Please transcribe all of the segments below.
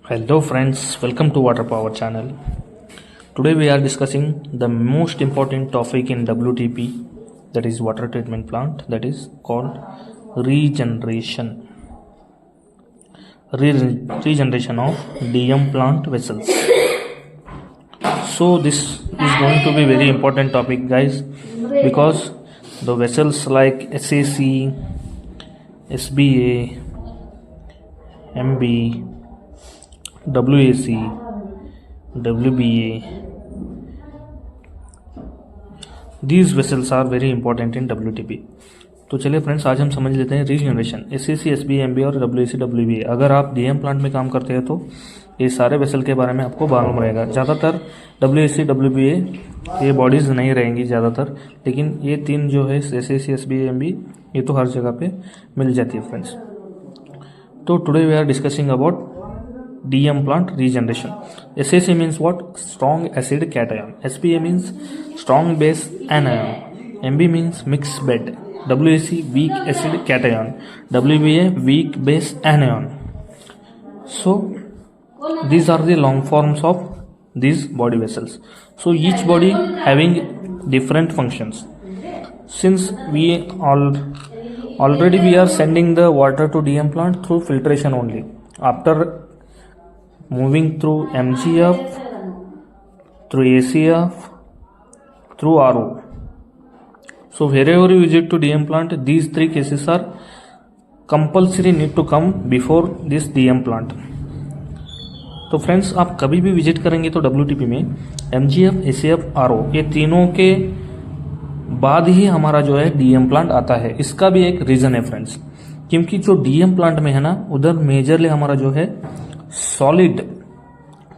Hello friends, welcome to Water Power channel. Today we are discussing the most important topic in WTP, that is water treatment plant, that is called regeneration. Regeneration of DM plant vessels. So this is going to be very important topic guys, because the vessels like SAC, SBA, MB, WAC, WBA, these vessels are very important in WTP. तो चलिए friends, आज हम समझ लेते हैं regeneration SAC, SBA, MBA और WAC, WBA. अगर आप DM प्लांट में काम करते हैं तो ये सारे वेसल के बारे में आपको मालूम रहेगा. ज़्यादातर WAC, WBA ये बॉडीज़ नहीं रहेंगी ज़्यादातर, लेकिन ये तीन जो है SAC, SBA, MB ये तो हर जगह पे मिल जाती है फ्रेंड्स. तो today we are discussing about DM plant regeneration. SAC means what? Strong acid cation. SBA means strong base anion. MB means mixed bed. WAC weak acid cation. WBA weak base anion. So these are the long forms of these body vessels. So each body having different functions. Since we already we are sending the water to DM plant through filtration only. After moving through MGF, through ACF, through RO. So wherever you visit to DM plant, these three cases are compulsory need to come before this DM plant. तो friends, आप कभी भी visit करेंगे तो WTP में MGF, ACF, RO ये तीनों के बाद ही हमारा जो है DM प्लांट आता है. इसका भी एक रीज़न है फ्रेंड्स, क्योंकि जो DM प्लांट में है ना, उधर मेजरली हमारा जो है solid,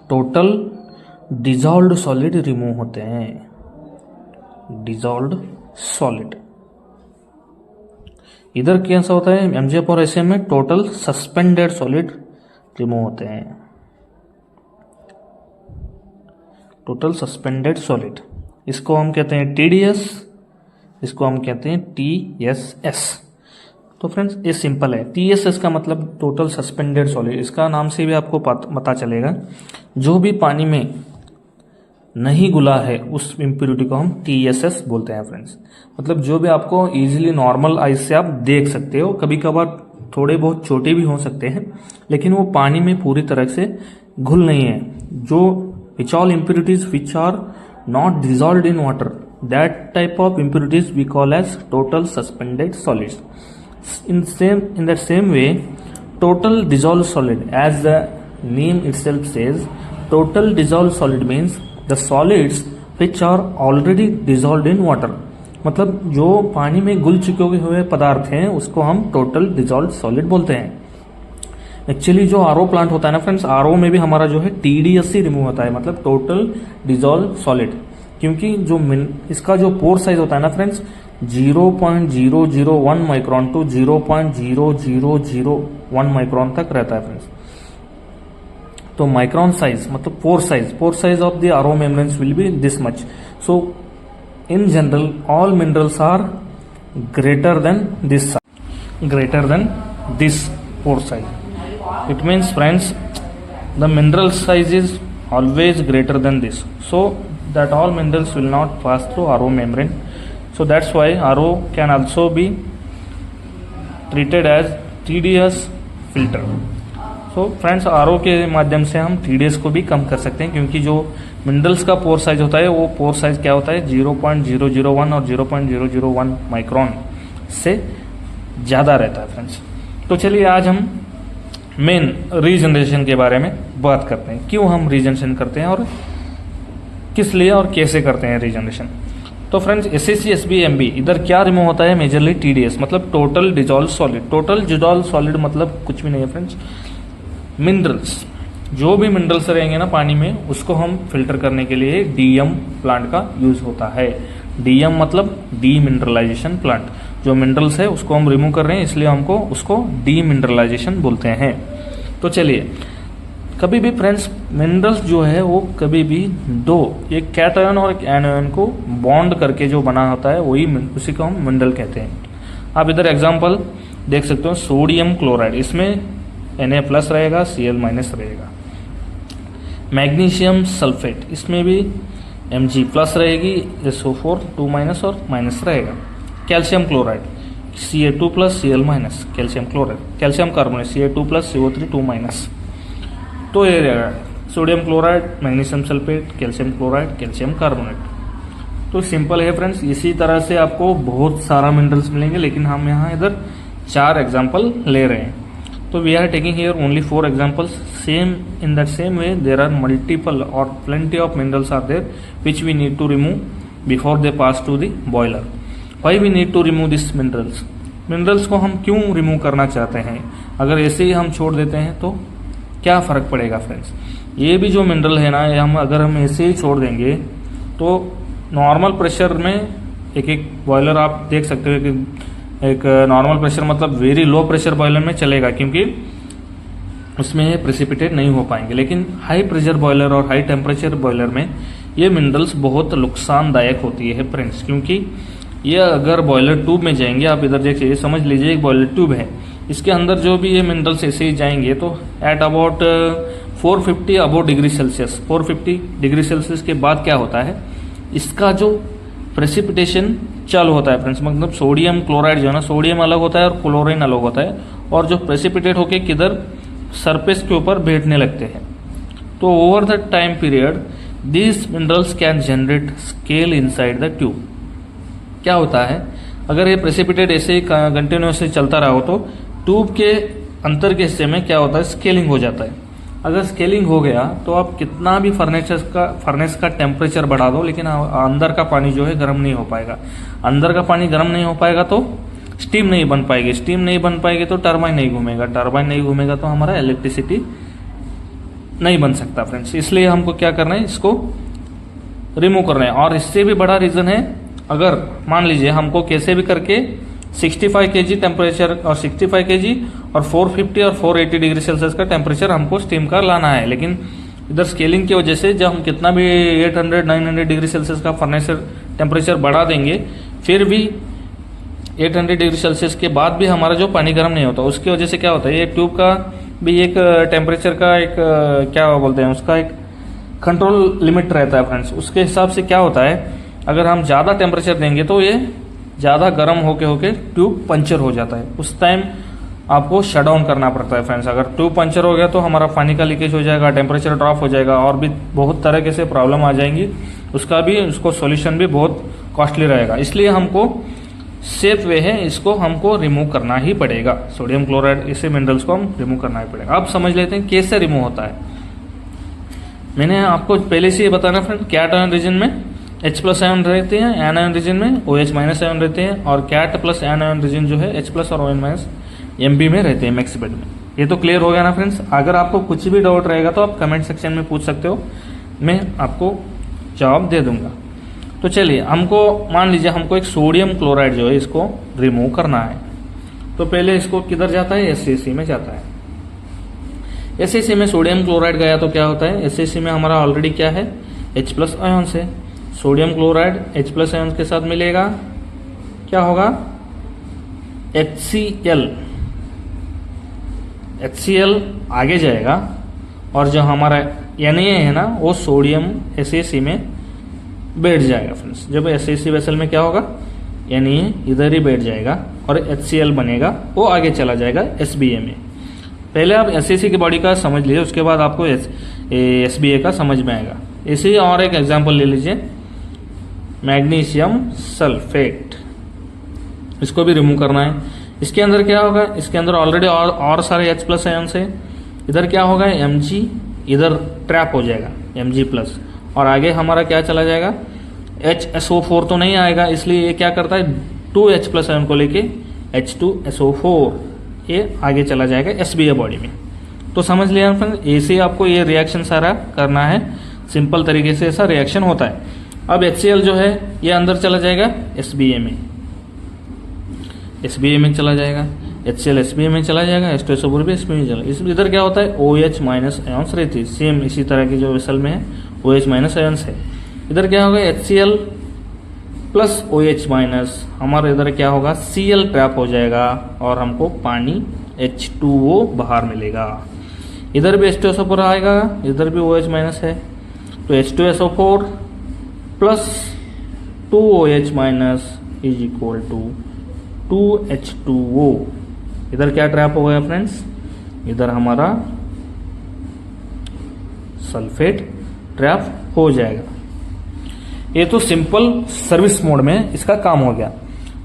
total dissolved solid remove होते हैं. Dissolved solid. इधर कैसा होता है MGF और SM में टोटल सस्पेंडेड सॉलिड रिमूव होते हैं. टोटल सस्पेंडेड सॉलिड, इसको हम कहते हैं TDS, इसको हम कहते हैं TSS. तो फ्रेंड्स ये सिंपल है. TSS का मतलब टोटल सस्पेंडेड सॉलिड. इसका नाम से भी आपको पता चलेगा, जो भी पानी में नहीं घुला है उस इम्प्योरिटी को हम TSS बोलते हैं फ्रेंड्स. मतलब जो भी आपको इजीली नॉर्मल आइज से आप देख सकते हो, कभी कभार थोड़े बहुत छोटे भी हो सकते हैं, लेकिन वो पानी में पूरी तरह से घुल नहीं है. जो which all impurities which are not dissolved in water, that type of impurities we call as total suspended solids. In that same way, total dissolved solid, as the name itself says, total dissolved solid means the solids which are already dissolved in water. मतलब जो पानी में घुल चुके हुए पदार्थ हैं उसको हम टोटल डिजॉल्व सॉलिड बोलते हैं. एक्चुअली जो RO प्लांट होता है ना फ्रेंड्स, RO में भी हमारा जो है TDS ही रिमूव होता है, मतलब टोटल डिजॉल्व सॉलिड. क्योंकि जो इसका जो पोर साइज होता है ना फ्रेंड्स, 0.001 माइक्रोन टू 0.0001 माइक्रोन तक रहता है फ्रेंड्स. तो माइक्रोन साइज मतलब pore size of the RO membranes will be this much. So in general all minerals are greater than this pore size. It means friends the mineral size is always greater than this, so that all minerals will not pass through RO membrane. So that's why RO can also be treated as TDS filter. So friends, RO के माध्यम से हम TDS को भी कम कर सकते हैं, क्योंकि जो मिनरल्स का पोर साइज होता है वो पोर साइज क्या होता है 0.001 और 0.001 माइक्रोन से ज़्यादा रहता है फ्रेंड्स. तो चलिए आज हम मेन रीजनरेशन के बारे में बात करते हैं. क्यों हम रीजनरेशन करते हैं और किस लिए और कैसे करते हैं रीजनरेशन. तो फ्रेंड्स SAC, SBA, MB इधर क्या रिमूव होता है मेजरली TDS, मतलब total dissolve solid. Total dissolve solid मतलब कुछ भी नहीं है फ्रेंड्स, मिनरल्स. जो भी मिनरल्स रहेंगे ना पानी में उसको हम फिल्टर करने के लिए DM प्लांट का यूज होता है. DM मतलब डीमिनरलाइजेशन प्लांट. जो मिनरल्स है उसको हम रिमूव कर रहे हैं, इसलिए हमको उसको डीमिनरलाइजेशन बोलते हैं. तो चलिए, कभी भी फ्रेंड्स मिनरल्स जो है वो कभी भी दो, एक कैटायन और एक एनायन को बॉन्ड करके जो बना होता है वही उसी को हम मिनरल कहते हैं. आप इधर एग्जांपल देख सकते हो, सोडियम क्लोराइड, इसमें Na+ रहेगा, Cl- रहेगा. मैग्नीशियम सल्फेट, इसमें भी Mg प्लस रहेगी, SO4 2 माइनस और माइनस रहेगा। Calcium chloride Ca2 plus Cl minus, calcium chloride, calcium carbonate Ca2 plus CO3 2 minus. तो ये रहेगा sodium chloride, magnesium sulphate, calcium chloride, calcium carbonate. तो सिंपल है फ्रेंड्स, इसी तरह से आपको बहुत सारा मिनरल्स मिलेंगे, लेकिन हम यहाँ इधर 4 एग्जाम्पल ले रहे हैं। तो we are taking here only 4 examples. Same in that same way there are multiple और plenty of minerals are there which we need to remove before they pass to the boiler. Why we need to remove this minerals? Minerals को हम क्यों remove करना चाहते हैं? अगर ऐसे ही हम छोड़ देते हैं तो क्या फ़र्क पड़ेगा फ्रेंड्स? ये भी जो मिनरल है ना, अगर हम ऐसे ही छोड़ देंगे तो नॉर्मल प्रेशर में एक बॉयलर आप देख सकते हो कि एक नॉर्मल प्रेशर मतलब वेरी लो प्रेशर बॉयलर में चलेगा, क्योंकि उसमें प्रेसिपिटेट नहीं हो पाएंगे। लेकिन हाई प्रेशर बॉयलर और हाई टेम्परेचर बॉयलर में ये मिनरल्स बहुत नुकसानदायक होती है फ्रेंड्स, क्योंकि ये अगर बॉयलर ट्यूब में जाएंगे, आप इधर देखिए, समझ लीजिए एक बॉयलर ट्यूब है, इसके अंदर जो भी ये मिनरल्स ऐसे ही जाएंगे तो at about 450 about degree Celsius, 450 degree Celsius के बाद क्या होता है, इसका जो प्रेसिपिटेशन चालू होता है फ्रेंड्स। मतलब सोडियम क्लोराइड जो है ना, सोडियम अलग होता है और क्लोरीन अलग होता है, और जो प्रेसिपिटेट होके किधर सरफेस के ऊपर बैठने लगते हैं। तो over the time period these minerals can generate scale inside the tube. क्या होता है, अगर ये प्रेसिपिटेट ऐसे ही कंटिन्यूसली चलता रहा हो तो ट्यूब के अंतर के हिस्से में क्या होता है, स्केलिंग हो जाता है। अगर स्केलिंग हो गया तो आप कितना भी फर्नेस का टेम्परेचर बढ़ा दो, लेकिन अंदर का पानी जो है गर्म नहीं हो पाएगा। अंदर का पानी गर्म नहीं हो पाएगा तो स्टीम नहीं बन पाएगी, स्टीम नहीं बन पाएगी तो टरबाइन नहीं घूमेगा, टरबाइन नहीं घूमेगा तो हमारा इलेक्ट्रिसिटी नहीं बन सकता फ्रेंड्स। इसलिए हमको क्या करना है, इसको रिमूव करना है। और इससे भी बड़ा रीजन है, अगर मान लीजिए हमको कैसे भी करके 65 kg टेम्परेचर और 65 kg और 450 और 480 डिग्री सेल्सियस का टेम्परेचर हमको स्टीम का लाना है, लेकिन इधर स्केलिंग की वजह से जब हम कितना भी 800-900 डिग्री सेल्सियस का फर्नेस टेम्परेचर बढ़ा देंगे, फिर भी 800 डिग्री सेल्सियस के बाद भी हमारा जो पानी गर्म नहीं होता, उसकी वजह से क्या होता है, ये ट्यूब का भी एक टेम्परेचर का एक क्या बोलते हैं, उसका एक कंट्रोल लिमिट रहता है फ्रेंड्स। उसके हिसाब से क्या होता है, अगर हम ज़्यादा टेम्परेचर देंगे तो ये ज़्यादा गर्म होके ट्यूब पंचर हो जाता है। उस टाइम आपको शट डाउन करना पड़ता है फ्रेंड्स। अगर ट्यूब पंचर हो गया तो हमारा पानी का लीकेज हो जाएगा, टेम्परेचर ड्रॉप हो जाएगा, और भी बहुत तरह के से प्रॉब्लम आ जाएंगी। उसको सॉल्यूशन भी बहुत कॉस्टली रहेगा। इसलिए हमको सेफ वे है, इसको हमको रिमूव करना ही पड़ेगा। सोडियम क्लोराइड ऐसे मिनरल्स को हम रिमूव करना ही पड़ेगा। अब समझ लेते हैं कैसे रिमूव होता है। मैंने आपको पहले से ये बताना फ्रेंड, कैट आयन रीजन में H प्लस आयन रहते हैं, एन आयन रीजन में OH माइनस आयन रहते हैं, और cat plus anion region जो है H प्लस और ON माइनस MP में रहते हैं, मैक्स बेड में। ये तो क्लियर हो गया ना फ्रेंड्स। अगर आपको कुछ भी डाउट रहेगा तो आप कमेंट सेक्शन में पूछ सकते हो, मैं आपको जवाब दे दूंगा। तो चलिए, हमको मान लीजिए हमको एक सोडियम क्लोराइड जो है इसको रिमूव करना है, तो पहले इसको किधर जाता है, SAC में जाता है। SAC में सोडियम क्लोराइड गया तो क्या होता है, SAC में हमारा ऑलरेडी क्या है, H प्लस आयन है। Sodium chloride H plus ion के साथ मिलेगा, क्या होगा, HCl आगे जाएगा, और जो हमारा Na है ना वो सोडियम SAC में बैठ जाएगा फ्रेंड्स। जब SAC वेसल में क्या होगा, Na इधर ही बैठ जाएगा और HCl बनेगा, वो आगे चला जाएगा SBA में। पहले आप SAC की बॉडी का समझ लीजिए, उसके बाद आपको SBA का समझ में आएगा। इसे ही और एक एग्जांपल ले लीजिए, मैग्नीशियम सल्फेट, इसको भी रिमूव करना है। इसके अंदर क्या होगा, इसके अंदर ऑलरेडी और सारे H प्लस आयन्स है। इधर क्या होगा, Mg इधर ट्रैप हो जाएगा, Mg प्लस, और आगे हमारा क्या चला जाएगा, HSO4 तो नहीं आएगा, इसलिए ये क्या करता है, 2H प्लस आयन को लेके H2SO4 ये आगे चला जाएगा SBA बॉडी में। तो समझ लिया फ्रेंड, ऐसे आपको ये रिएक्शन सारा करना है, सिंपल तरीके से ऐसा रिएक्शन होता है। अब HCl जो है ये अंदर चला जाएगा SBA में, SBA में चला जाएगा, HCl SBA में चला जाएगा, H2SO4 भी SBA में चला। इसमें इधर क्या होता है, OH माइनस आयन्स रहती है, सेम इसी तरह की जो वेसल में है OH माइनस आयन्स है। इधर क्या होगा, HCl प्लस OH माइनस, हमारे इधर क्या होगा, Cl ट्रैप हो जाएगा और हमको पानी H2O बाहर मिलेगा। इधर भी H2SO4 आएगा, इधर भी OH माइनस है, तो H2SO4 plus 2OH minus is equal to 2H2O। इधर क्या ट्रैप हो गया फ्रेंड्स, इधर हमारा सल्फेट ट्रैप हो जाएगा। ये तो सिंपल सर्विस मोड में इसका काम हो गया।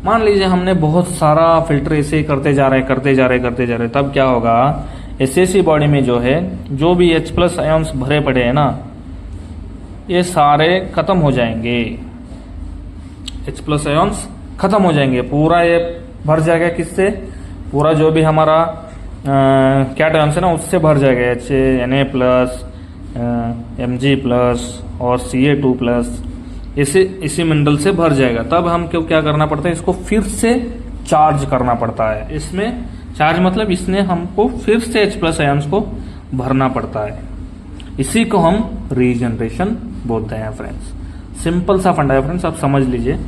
मान लीजिए हमने बहुत सारा फिल्टर ऐसे करते जा रहे, तब क्या होगा, एसएसी बॉडी में जो है जो भी H+ आयन्स भरे पड़े हैं ना, ये सारे खत्म हो जाएंगे, H+ आयन्स खत्म हो जाएंगे, पूरा ये भर जाएगा किससे, पूरा जो भी हमारा कैट आयन्स है ना उससे भर जाएगा, Na+, Mg+ और Ca2+, इसी मिनरल से भर जाएगा। तब हम क्यों क्या करना पड़ता है, इसको फिर से चार्ज करना पड़ता है। इसमें चार्ज मतलब इसने हमको फिर से H+ आयन्स को भरना पड़ता है, इसी को हम रीजनरेशन बोलते हैं फ्रेंड्स। सिंपल सा फंडा है फ्रेंड्स, आप समझ लीजिए।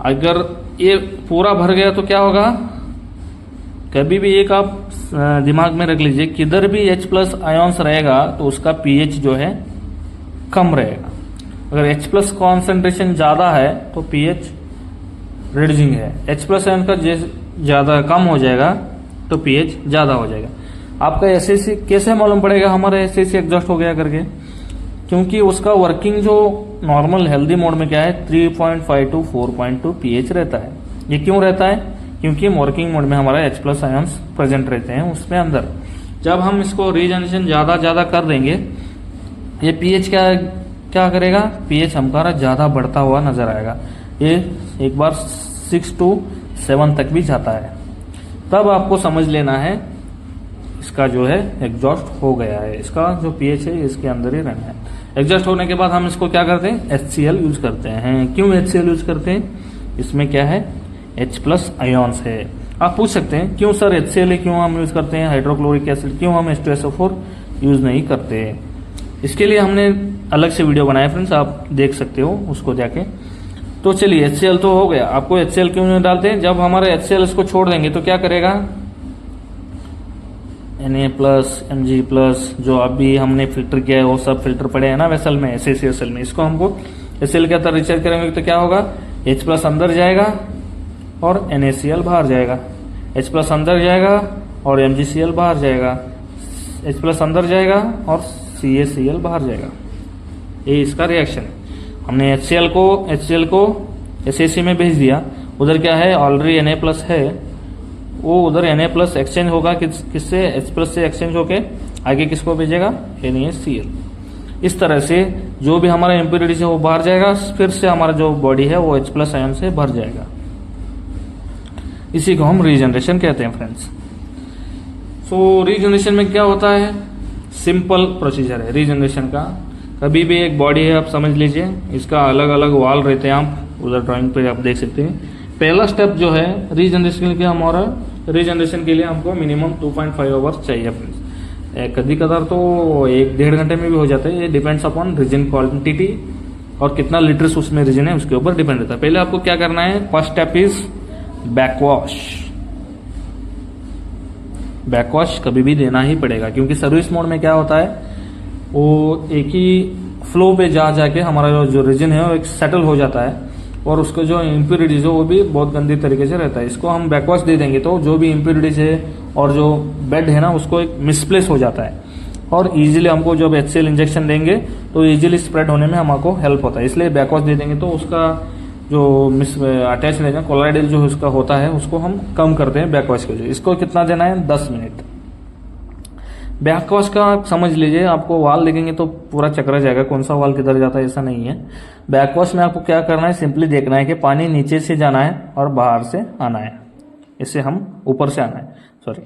अगर ये पूरा भर गया तो क्या होगा, कभी भी एक आप दिमाग में रख लीजिए, किधर भी H+ आयन्स रहेगा तो उसका pH जो है कम रहेगा। अगर H+ कॉन्सेंट्रेशन ज्यादा है तो pH रिड्यूसिंग है, H+ आयन का ज्यादा कम हो जाएगा तो pH ज्यादा हो जाएगा। आपका एसएसी कैसे मालूम पड़ेगा हमारा एसएसी एग्जॉस्ट हो गया करके, क्योंकि उसका वर्किंग जो नॉर्मल हेल्दी मोड में क्या है 3.5 to 4.2 pH रहता है। ये क्यों रहता है, क्योंकि वर्किंग मोड में हमारा H+ आयन्स प्रेजेंट रहते हैं उसमें अंदर। जब हम इसको रीजनरेशन ज्यादा कर देंगे, ये pH क्या करेगा, pH हमारा ज्यादा बढ़ता हुआ नजर आएगा। ये एक बार 6 to 7 तक भी जाता है। तब आपको समझ लेना है इसका जो है एग्जॉस्ट हो गया है, इसका जो pH है इसके अंदर ही रहना है। एग्जॉस्ट होने के बाद हम इसको क्या करते हैं, HCl यूज करते हैं। क्यों HCl यूज करते हैं, इसमें क्या है H+ आयन्स है। आप पूछ सकते हैं क्यों सर HCl क्यों हम यूज करते हैं, हाइड्रोक्लोरिक एसिड क्यों हम H2SO4 यूज नहीं करते। इसके लिए हमने अलग से वीडियो बनाया फ्रेंड्स, आप देख सकते हो उसको जाके। तो चलिए HCl तो हो गया, आपको HCl क्यों नहीं डालते हैं, जब हमारे HCl इसको छोड़ देंगे तो क्या करेगा, Na+, Mg+ जो अभी हमने फिल्टर किया है वो सब फिल्टर पड़े हैं ना वेसल में, एसएसी वेसल में, इसको हमको HCl के अंदर रिचार्ज करेंगे तो क्या होगा, H+ अंदर जाएगा और NaCl बाहर जाएगा, H+ अंदर जाएगा और MgCl बाहर जाएगा, H+ अंदर जाएगा और CaCl बाहर जाएगा। ये इसका रिएक्शन है। हमने HCl को एसएसी में भेज दिया, उधर क्या है ऑलरेडी Na+ है, वो उधर Na+ एक्सचेंज होगा किससे, H+ से एक्सचेंज होके आगे किसको भेजेगा, NaCl। इस तरह से जो भी हमारा इम्प्योरिटीज है वो बाहर जाएगा, फिर से हमारा जो बॉडी है वो H+ आयन से भर जाएगा। इसी को हम रीजनरेशन कहते हैं फ्रेंड्स। सो रीजनरेशन में क्या होता है, सिंपल प्रोसीजर है रीजनरेशन का। कभी भी एक बॉडी है, आप समझ लीजिए, इसका अलग अलग वाल रहते हैं, आप उधर ड्राइंग पे आप देख सकते हैं। पहला स्टेप जो है रीजनरेशन के लिए हमको मिनिमम 2.5 आवर्स चाहिए फ्रेंड्स। कभी कदार तो 1-1.5 घंटे में भी हो जाता है, ये डिपेंड्स अपॉन रीजन क्वांटिटी और कितना लीटर्स उसमें रीजन है उसके ऊपर डिपेंड रहता है। पहले आपको क्या करना है, first step is backwash. Backwash कभी भी देना ही पड़ेगा, क्योंकि सर्विस मोड में क्या होता है, वो एक ही फ्लो पे जाके हमारा जो रीजन है वो एक सेटल हो जाता है और उसको जो इम्प्योरिटीज है वो भी बहुत गंदी तरीके से रहता है। इसको हम बैकवॉश दे देंगे तो जो भी इम्प्योरिटीज है और जो बेड है ना उसको एक मिसप्लेस हो जाता है और इजीली हमको जब HCl इंजेक्शन देंगे तो इजीली स्प्रेड होने में हमको हेल्प होता है। इसलिए बैकवॉश दे देंगे तो उसका जो अटैच रहेगा कोलाइडल जो उसका होता है उसको हम कम करते हैं बैकवॉश के लिए। इसको कितना देना है, 10 मिनट। बैकवॉश का आप समझ लीजिए, आपको वाल देखेंगे तो पूरा चक्कर जाएगा कौन सा वाल किधर जाता है, ऐसा नहीं है। बैकवॉश में आपको क्या करना है, सिंपली देखना है कि पानी नीचे से जाना है और बाहर से आना है। इससे हम ऊपर से आना है, सॉरी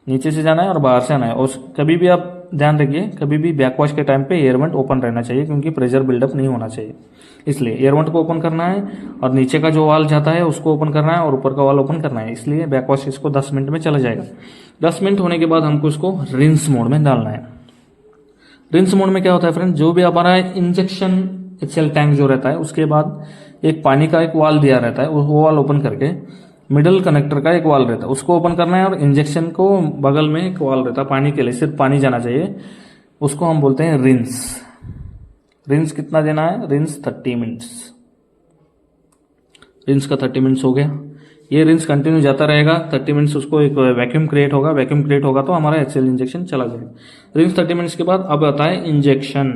नीचे से जाना है और बाहर से आना है। और कभी भी आप ध्यान रखिए, कभी भी बैकवॉश के टाइम पे एयर वेंट ओपन रहना चाहिए, क्योंकि प्रेशर बिल्डअप नहीं होना चाहिए। इसलिए एयर वेंट को ओपन करना है और नीचे का जो वाल जाता है उसको ओपन करना है और ऊपर का वाल ओपन करना है। इसलिए बैकवॉश इसको 10 मिनट में चला जाएगा। 10 मिनट होने के बाद हमको इसको रिंस मोड में डालना है। रिंस मोड में क्या होता है फ्रेंड, जो भी हमारा इंजेक्शन HCl टैंक जो रहता है उसके बाद एक पानी का एक वाल दिया रहता है, वो वाल ओपन करके मिडल कनेक्टर का एक वाल रहता है, उसको ओपन करना है, और इंजेक्शन को बगल में एक वाल रहता है पानी के लिए, सिर्फ पानी जाना चाहिए, उसको हम बोलते हैं रिंस। रिंस कितना देना है? Rinse 30 minutes. रिंस का 30 मिनट्स हो गया। ये रिंस कंटिन्यू जाता रहेगा 30 मिनट्स, उसको एक वैक्यूम क्रिएट होगा, वैक्यूम क्रिएट होगा तो हमारा HCl इंजेक्शन चला जाएगा। रिंस 30 मिनट्स के बाद अब आता है इंजेक्शन।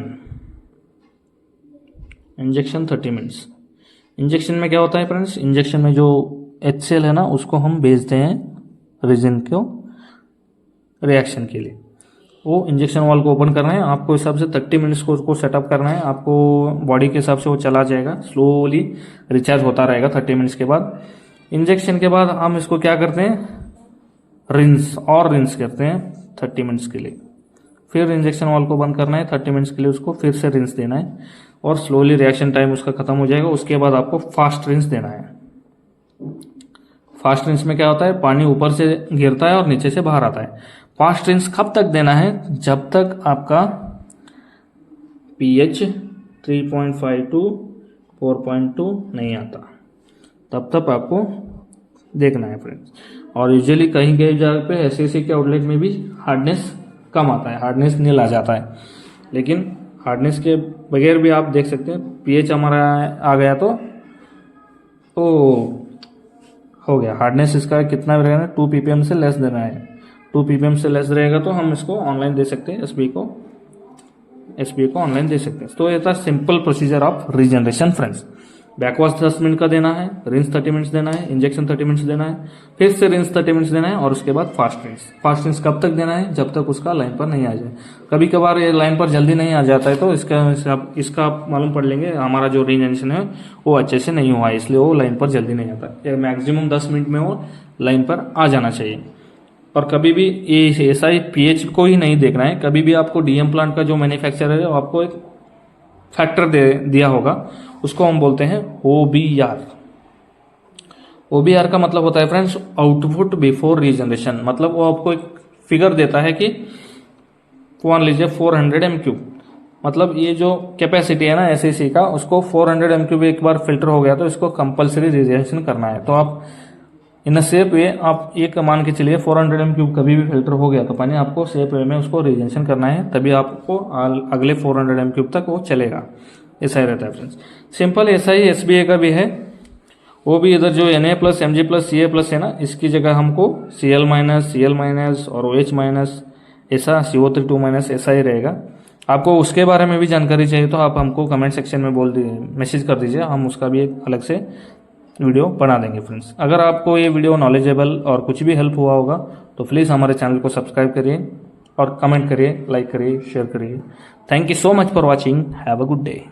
Injection 30 minutes. इंजेक्शन में क्या होता है फ्रेंड्स? इंजेक्शन में जो HCl है ना, उसको हम भेजते हैं रीजन को रिएक्शन के लिए। वो इंजेक्शन वाल को ओपन करना है आपको, हिसाब से 30 मिनट्स को उसको सेटअप करना है आपको, बॉडी के हिसाब से वो चला जाएगा, स्लोली रिचार्ज होता रहेगा 30 मिनट्स के बाद। इंजेक्शन के बाद हम इसको क्या करते हैं? रिंस और रिंस करते हैं 30 मिनट्स के लिए। फिर इंजेक्शन वाल को बंद करना है 30 मिनट्स के लिए, उसको फिर से रिंस देना है और स्लोली रिएक्शन टाइम उसका खत्म हो जाएगा। उसके बाद आपको फास्ट रिंस देना है। फास्ट रिंस में क्या होता है? पानी ऊपर से गिरता है और नीचे से बाहर आता है। फास्ट रिंस कब तक देना है? जब तक आपका pH 3.5 to 4.2 नहीं आता, तब तक आपको देखना है फ्रेंड्स। और यूजुअली कहीं कहीं जगह पे SAC के आउटलेट में भी हार्डनेस कम आता है, हार्डनेस नील आ जाता है, लेकिन हार्डनेस के बगैर भी आप देख सकते हैं। pH हमारा आ गया तो हो गया। हार्डनेस इसका कितना रहेगा? 2 ppm से लेस देना है। 2 ppm से लेस रहेगा तो हम इसको ऑनलाइन दे सकते हैं, SBA को ऑनलाइन दे सकते हैं। तो ये था simple procedure of regeneration friends. Backwash 10 minute का देना है, रिंस 30 मिनट्स देना है, इंजेक्शन 30 मिनट्स देना है, फिर से रिंस 30 मिनट्स देना है, और उसके बाद फास्ट रिंस। फास्ट रिंस कब तक देना है? जब तक उसका लाइन पर नहीं आ जाए। कभी कभार ये लाइन पर जल्दी नहीं आ जाता है तो इसका मालूम पड़ लेंगे हमारा जो रीजनरेशन है वो अच्छे से नहीं हुआ है, इसलिए वो लाइन पर जल्दी नहीं आता। मैक्सिमम 10 मिनट में वो लाइन पर आ जाना चाहिए। और कभी भी ये ऐसा ही pH को ही नहीं देखना है। कभी भी आपको DM प्लांट का जो मैन्युफैक्चरर है वो आपको एक फैक्टर दिया होगा, उसको हम बोलते हैं OBR। OBR का मतलब होता है फ्रेंड्स आउटपुट बिफोर रीजनरेशन। मतलब वो आपको एक फिगर देता है कि मान लीजिए 400 m3, मतलब ये जो कैपेसिटी है ना SAC का, उसको 400 m3 एक बार फिल्टर हो गया तो इसको कंपलसरी रीजनरेशन करना है। तो आप इन सेफ वे आप एक मान के चलिए 400 m3 कभी भी फिल्टर हो गया तो पानी आपको सेफ वे में उसको रीजनरेशन करना है, तभी आपको अगले 400 m3 तक वो चलेगा। ऐसा ही रहता है फ्रेंड्स। सिंपल ऐसा ही SBA का भी है। वो भी इधर जो Na plus Mg plus Ca plus है ना, इसकी जगह हमको Cl माइनस Cl माइनस और OH माइनस ऐसा CO3 2 माइनस ऐसा ही रहेगा। आपको उसके बारे में भी जानकारी चाहिए तो आप हमको कमेंट सेक्शन में मैसेज कर दीजिए, हम उसका भी एक अलग से वीडियो बना देंगे फ्रेंड्स। अगर आपको ये वीडियो नॉलेजेबल और कुछ भी हेल्प हुआ होगा तो प्लीज़ हमारे चैनल को सब्सक्राइब करिए और कमेंट करिए, लाइक करिए, शेयर करिए। Thank you so much for watching. Have a good day.